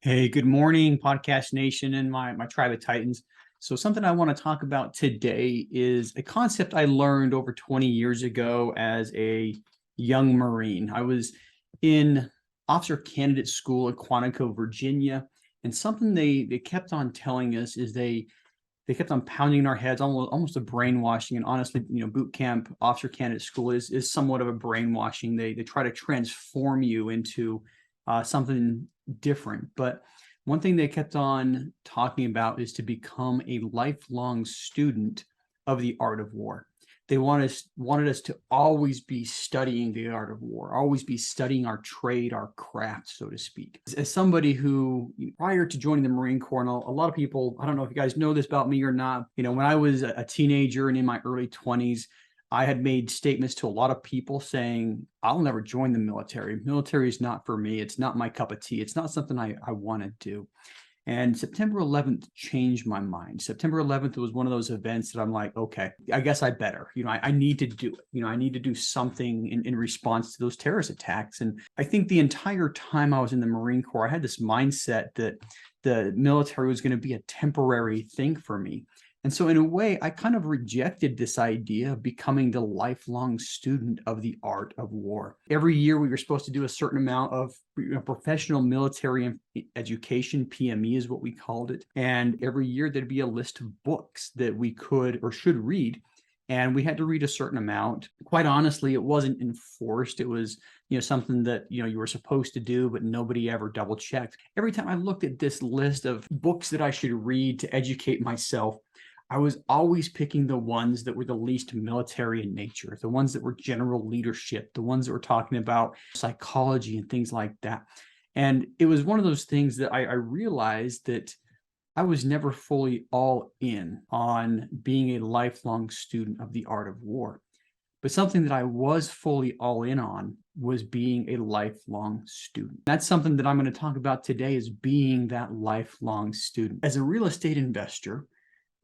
Hey, good morning, Podcast Nation and my tribe of Titans. So something I want to talk about today is a concept I learned over 20 years ago as a young Marine. I was in officer candidate school at Quantico, Virginia, and something they kept on telling us is they kept on pounding in our heads, almost a brainwashing. And honestly, boot camp, officer candidate school is somewhat of a brainwashing. They try to transform you into something different. But one thing they kept on talking about is to become a lifelong student of the art of war. They wanted us to always be studying the art of war, always be studying our trade, our craft, so to speak. As somebody who, prior to joining the Marine Corps, and a lot of people, I don't know if you guys know this about me or not, when I was a teenager and in my early 20s, I had made statements to a lot of people saying, I'll never join the military. Military is not for me. It's not my cup of tea. It's not something I want to do. And September 11th changed my mind. September 11th was one of those events that I'm like, okay, I guess I better, I need to do it. I need to do something in response to those terrorist attacks. And I think the entire time I was in the Marine Corps, I had this mindset that the military was going to be a temporary thing for me. And so in a way, I kind of rejected this idea of becoming the lifelong student of the art of war. Every year we were supposed to do a certain amount of professional military education, PME is what we called it. And every year there'd be a list of books that we could or should read. And we had to read a certain amount. Quite honestly, it wasn't enforced. It was, something that, you were supposed to do, but nobody ever double checked. Every time I looked at this list of books that I should read to educate myself, I was always picking the ones that were the least military in nature, the ones that were general leadership, the ones that were talking about psychology and things like that. And it was one of those things that I realized that I was never fully all in on being a lifelong student of the art of war. But something that I was fully all in on was being a lifelong student. That's something that I'm going to talk about today, is being that lifelong student. As a real estate investor,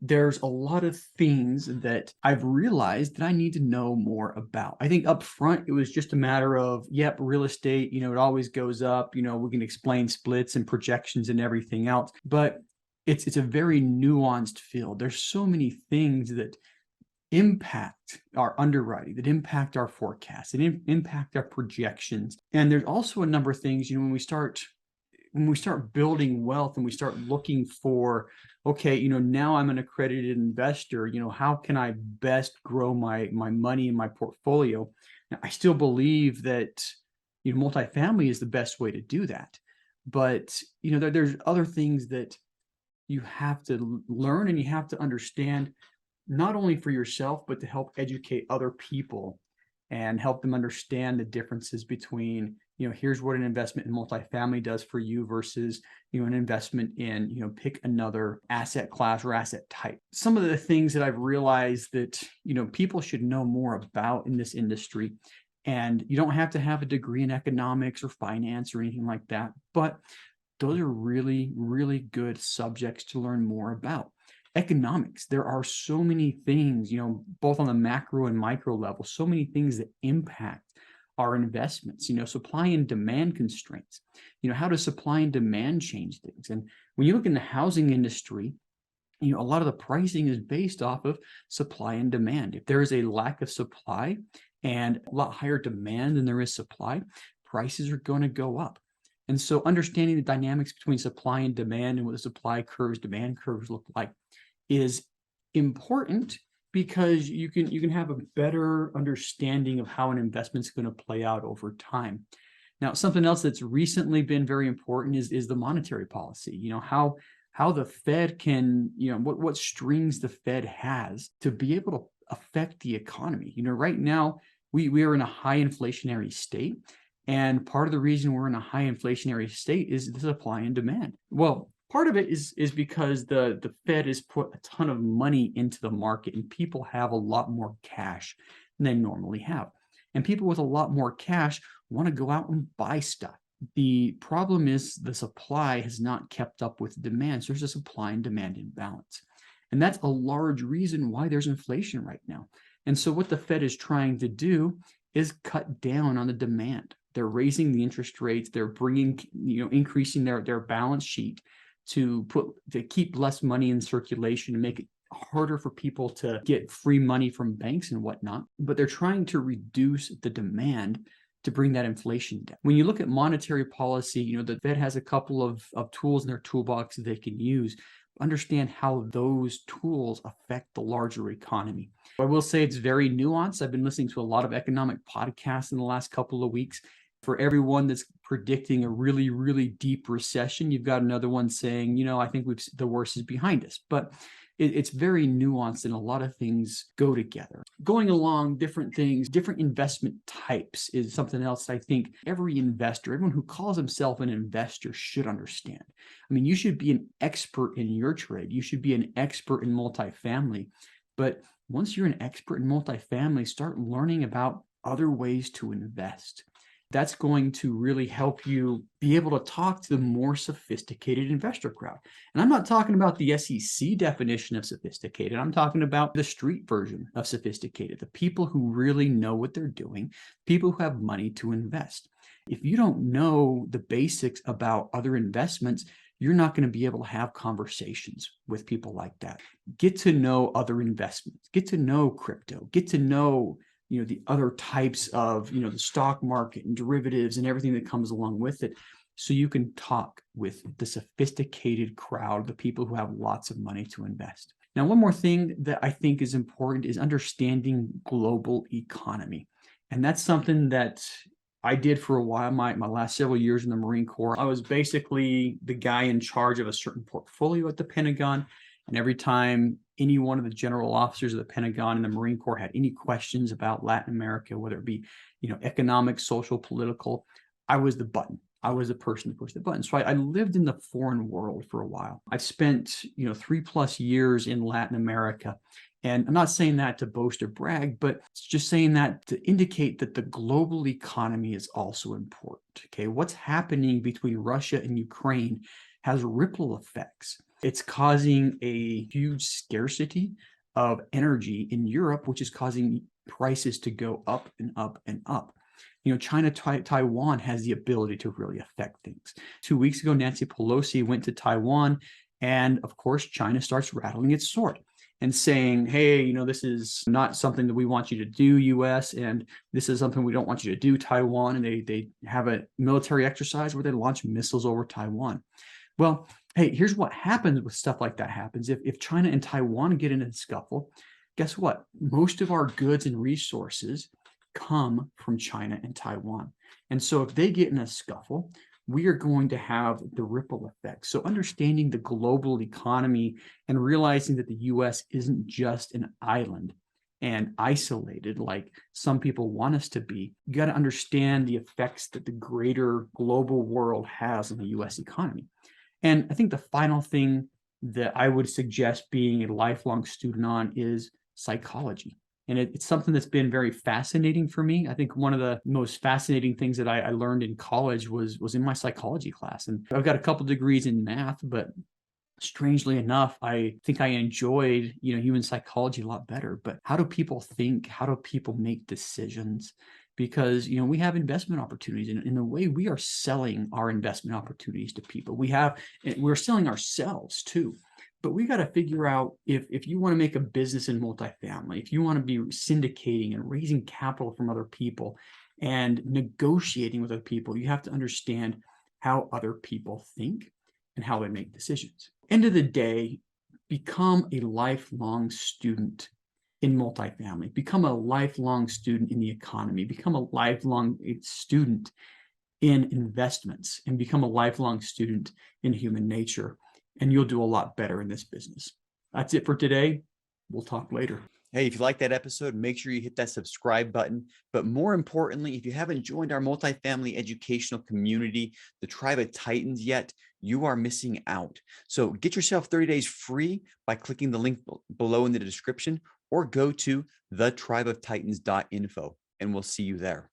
there's a lot of things that I've realized that I need to know more about. I think up front, it was just a matter of, yep, real estate, it always goes up, we can explain splits and projections and everything else, but it's a very nuanced field. There's so many things that impact our underwriting, that impact our forecasts, that impact our projections. And there's also a number of things, when we start building wealth and we start looking for, okay, now I'm an accredited investor, how can I best grow my money in my portfolio? Now, I still believe that, multifamily is the best way to do that. But, there's other things that you have to learn and you have to understand, not only for yourself, but to help educate other people and help them understand the differences between, here's what an investment in multifamily does for you versus, an investment in, pick another asset class or asset type. Some of the things that I've realized that, people should know more about in this industry, and you don't have to have a degree in economics or finance or anything like that, but those are really, really good subjects to learn more about. Economics, there are so many things, both on the macro and micro level, so many things that impact our investments, supply and demand constraints, how does supply and demand change things? And when you look in the housing industry, a lot of the pricing is based off of supply and demand. If there is a lack of supply and a lot higher demand than there is supply, prices are going to go up. And so understanding the dynamics between supply and demand and what the supply curves, demand curves look like is important, because you can have a better understanding of how an investment is going to play out over time. Now, something else that's recently been very important is the monetary policy. How the Fed can, what strings the Fed has to be able to affect the economy. Right now we are in a high inflationary state. And part of the reason we're in a high inflationary state is the supply and demand. Well, part of it is because the Fed has put a ton of money into the market, and people have a lot more cash than they normally have. And people with a lot more cash want to go out and buy stuff. The problem is the supply has not kept up with demand. So there's a supply and demand imbalance. And that's a large reason why there's inflation right now. And so what the Fed is trying to do is cut down on the demand. They're raising the interest rates. They're bringing, increasing their balance sheet to keep less money in circulation and make it harder for people to get free money from banks and whatnot. But they're trying to reduce the demand to bring that inflation down. When you look at monetary policy, the Fed has a couple of tools in their toolbox that they can use. Understand how those tools affect the larger economy. I will say it's very nuanced. I've been listening to a lot of economic podcasts in the last couple of weeks. For everyone that's predicting a really, really deep recession, you've got another one saying, I think the worst is behind us. But it's very nuanced, and a lot of things go together. Going along, different things, different investment types is something else that I think every investor, everyone who calls himself an investor, should understand. I mean, you should be an expert in your trade. You should be an expert in multifamily. But once you're an expert in multifamily, start learning about other ways to invest. That's going to really help you be able to talk to the more sophisticated investor crowd. And I'm not talking about the SEC definition of sophisticated. I'm talking about the street version of sophisticated, the people who really know what they're doing, people who have money to invest. If you don't know the basics about other investments, you're not going to be able to have conversations with people like that. Get to know other investments, get to know crypto, get to know the other types of, the stock market and derivatives and everything that comes along with it. So you can talk with the sophisticated crowd, the people who have lots of money to invest. Now, one more thing that I think is important is understanding global economy. And that's something that I did for a while, my last several years in the Marine Corps. I was basically the guy in charge of a certain portfolio at the Pentagon. And every time any one of the general officers of the Pentagon and the Marine Corps had any questions about Latin America, whether it be, economic, social, political, I was the button. I was the person to push the button. So I lived in the foreign world for a while. I've spent, 3+ years in Latin America. And I'm not saying that to boast or brag, but it's just saying that to indicate that the global economy is also important. Okay, what's happening between Russia and Ukraine has ripple effects. It's causing a huge scarcity of energy in Europe, which is causing prices to go up and up and up. China, Taiwan has the ability to really affect things. 2 weeks ago, Nancy Pelosi went to Taiwan, and of course, China starts rattling its sword and saying, hey, this is not something that we want you to do, US, and this is something we don't want you to do, Taiwan. And they have a military exercise where they launch missiles over Taiwan. Well, hey, here's what happens with stuff like that happens. If China and Taiwan get in a scuffle, guess what? Most of our goods and resources come from China and Taiwan. And so if they get in a scuffle, we are going to have the ripple effect. So understanding the global economy and realizing that the US isn't just an island and isolated like some people want us to be, you got to understand the effects that the greater global world has on the US economy. And I think the final thing that I would suggest being a lifelong student on is psychology. And it's something that's been very fascinating for me. I think one of the most fascinating things that I learned in college was in my psychology class. And I've got a couple degrees in math, but strangely enough, I think I enjoyed, human psychology a lot better. But how do people think? How do people make decisions? Because, we have investment opportunities, and in a way we are selling our investment opportunities to people. We're selling ourselves too. But we got to figure out if you want to make a business in multifamily, if you want to be syndicating and raising capital from other people and negotiating with other people, you have to understand how other people think and how they make decisions. End of the day, become a lifelong student in multifamily, become a lifelong student in the economy, become a lifelong student in investments, and become a lifelong student in human nature. And you'll do a lot better in this business. That's it for today. We'll talk later. Hey, if you like that episode, make sure you hit that subscribe button. But more importantly, if you haven't joined our multifamily educational community, the Tribe of Titans yet, you are missing out. So get yourself 30 days free by clicking the link below in the description, or go to thetribeoftitans.info, and we'll see you there.